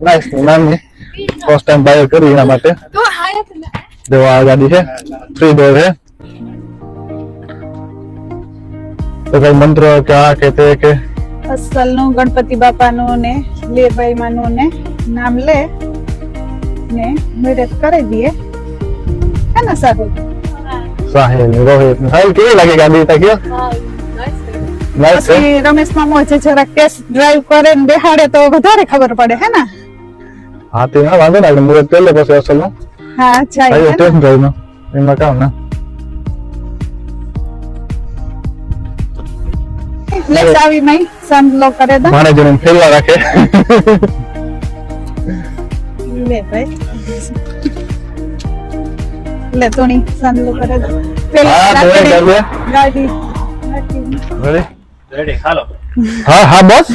nice નાની first time by કરી એના માટે જો આ ગાડી છે 3 ડોર છે તો કઈ મંત્ર કે આ કે તે કે અસલ નું ગણપતિ બાપા નું ને લેભાઈ માનું ને નામ લે ને મેરેજ કરી દઈએ હે ને સાહેલ રોહિત સાહેલ કેવી લાગે ગાડી તાક્યો નાઈસ છે પછી રમેશ મામો છે જરાક ટેસ્ટ ડ્રાઈવ કરે ને બેહાડે તો વધારે ખબર પડે હે ને હા તે ના વાંધો ના મુરત પેલે પછી અસલ નું હા ચાઈ આયો ટેસ્ટ ડ્રાઈવ નો એમાં કામ ના લે ચાવી મઈ સાંભળો કરે દો માને જણ ફેરવા રાખે લે ભાઈ લે તોણી સાંભળો કરે દો પેલા હા તો ગાડી રેડી રેડી હાલો હા હા બોસ